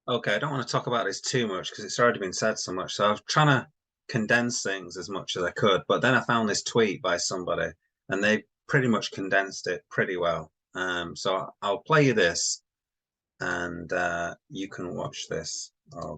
Okay, I don't want to talk about this too much because it's already been said so much. So I was trying to condense things as much as I could, but then I found this tweet by somebody, and they pretty much condensed it pretty well. So I'll play you this, and you can watch this.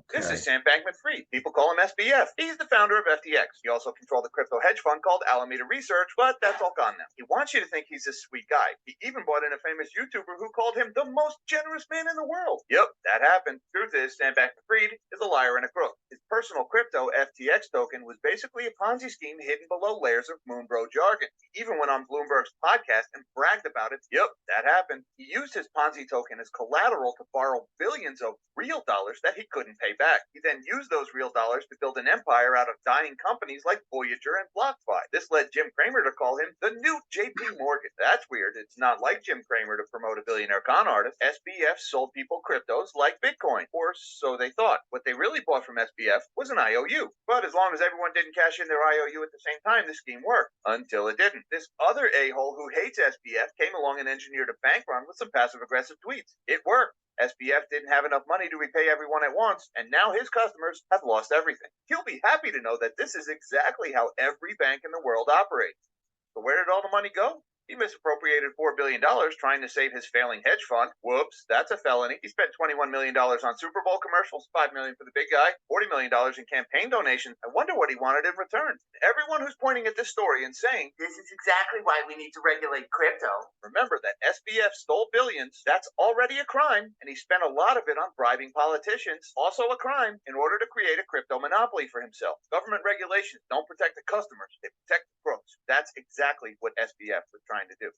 This is Okay. Sam Bankman-Fried. People call him SBF. He's the founder of FTX. He also controlled the crypto hedge fund called Alameda Research, but that's all gone now. He wants you to think he's this sweet guy. He even brought in a famous YouTuber who called him the most generous man in the world. Yep, that happened. Truth is, Sam Bankman-Fried is a liar and a crook. His personal crypto FTX token was basically a Ponzi scheme hidden below layers of Moonbro jargon. He even went on Bloomberg's podcast and bragged about it. Yep, that happened. He used his Ponzi token as collateral to borrow billions of real dollars that he couldn't pay back. He then used those real dollars to build an empire out of dying companies like Voyager and BlockFi. This led Jim Cramer to call him the new JP Morgan. That's weird. It's not like Jim Cramer to promote a billionaire con artist. SBF sold people cryptos like Bitcoin, or so they thought. What they really bought from SBF was an IOU. But as long as everyone didn't cash in their IOU at the same time, the scheme worked. Until it didn't. This other a-hole who hates SBF came along and engineered a bank run with some passive-aggressive tweets. It worked. SBF didn't have enough money to repay everyone at once, and now his customers have lost everything. He'll be happy to know that this is exactly how every bank in the world operates. So where did all the money go? He misappropriated $4 billion trying to save his failing hedge fund. Whoops, that's a felony. He spent $21 million on Super Bowl commercials, $5 million for the big guy, $40 million in campaign donations. I wonder what he wanted in return. Everyone who's pointing at this story and saying, this is exactly why we need to regulate crypto. Remember that SBF stole billions. That's already a crime, and he spent a lot of it on bribing politicians. Also a crime in order to create a crypto monopoly for himself. Government regulations don't protect the customers. They protect the crooks. That's exactly what SBF was trying to do.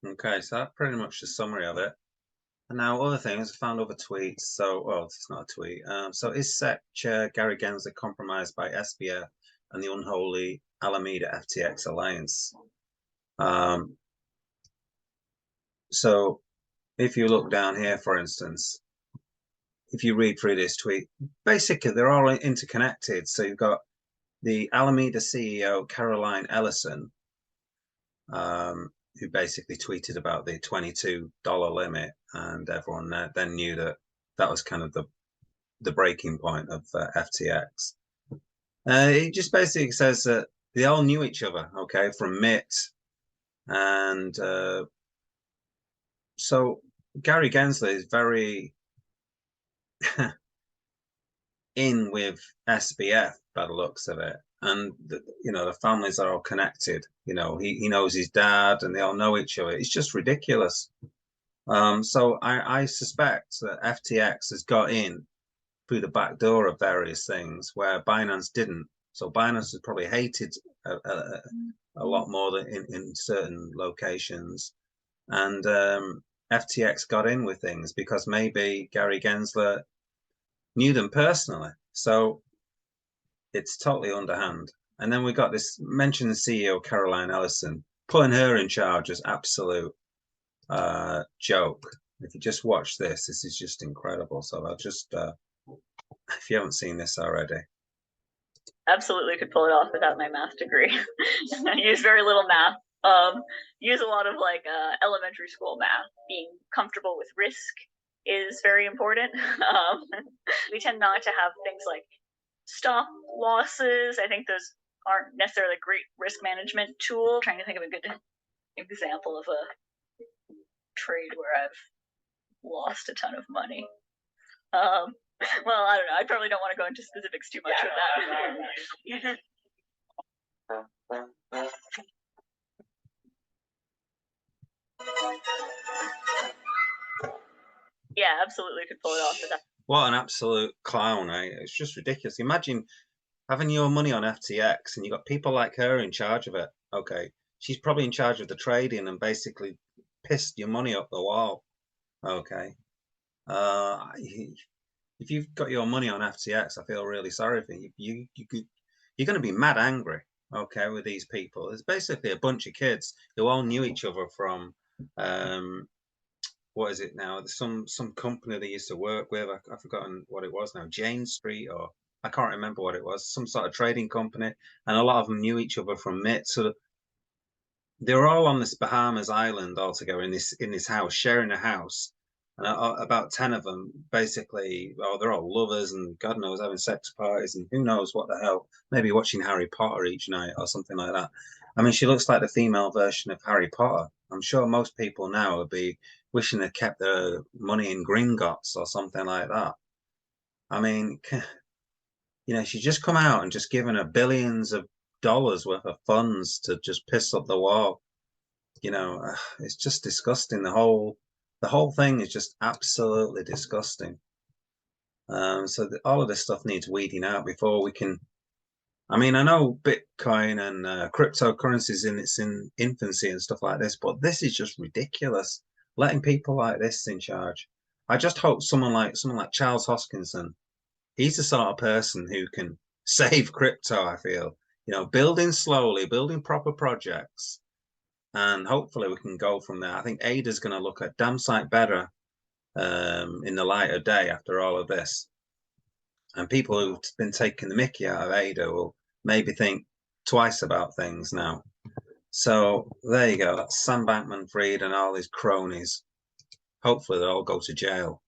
Okay, so that's pretty much the summary of it. And now other things, I found other tweets. So, well, it's not a tweet. So is SEC Chair Gary Gensler compromised by SBF and the unholy Alameda FTX alliance? So if you look down here, for instance, if you read through this tweet, basically they're all interconnected. So you've got the Alameda CEO, Caroline Ellison, who basically tweeted about the $22 limit, and everyone then knew that that was kind of the breaking point of FTX. It just basically says that they all knew each other, okay, from MIT, and so Gary Gensler is very in with SBF by the looks of it. And the families are all connected. He knows his dad, and they all know each other. It's just ridiculous. So I suspect that FTX has got in through the back door of various things where Binance didn't. So Binance is probably hated a lot more than in certain locations, and FTX got in with things because maybe Gary Gensler knew them personally. So it's totally underhand. And then we got this mentioned the CEO Caroline Ellison, putting her in charge as absolute joke. If you just watch this is just incredible. So I'll just if you haven't seen this already. Absolutely could pull it off without my math degree. I use very little math. Use a lot of elementary school math. Being comfortable with risk is very important. We tend not to have things like stop losses. I think those aren't necessarily a great risk management tool. I'm trying to think of a good example of a trade where I've lost a ton of money. Well, I don't know. I probably don't want to go into specifics too much with that. Yeah, absolutely could pull it off. What an absolute clown, eh? It's just ridiculous. Imagine having your money on FTX and you got people like her in charge of it. Okay. She's probably in charge of the trading and basically pissed your money up the wall. Okay. If you've got your money on FTX, I feel really sorry for you. You're going to be mad angry, okay, with these people. There's basically a bunch of kids who all knew each other from, what is it now? Some company they used to work with. I've forgotten what it was now. Jane Street, or I can't remember what it was. Some sort of trading company, and a lot of them knew each other from MIT. So they were all on this Bahamas island all together in this house, sharing a house. And about 10 of them basically, oh, they're all lovers and God knows having sex parties and who knows what the hell, maybe watching Harry Potter each night or something like that. I mean, she looks like the female version of Harry Potter. I'm sure most people now would be wishing they kept their money in Gringotts or something like that. I mean, you know, she's just come out and just given her billions of dollars worth of funds to just piss up the wall. You know, it's just disgusting. The whole thing is just absolutely disgusting. So all of this stuff needs weeding out before we can. I mean, I know Bitcoin and cryptocurrencies in its infancy and stuff like this, but this is just ridiculous. Letting people like this in charge. I just hope someone like Charles Hoskinson, he's the sort of person who can save crypto. I feel, you know, building slowly, building proper projects, and hopefully we can go from there. I think Ada's going to look a damn sight better in the light of day after all of this. And people who've been taking the mickey out of Ada will maybe think twice about things now. So there you go. That's Sam Bankman-Fried and all his cronies. Hopefully they'll all go to jail.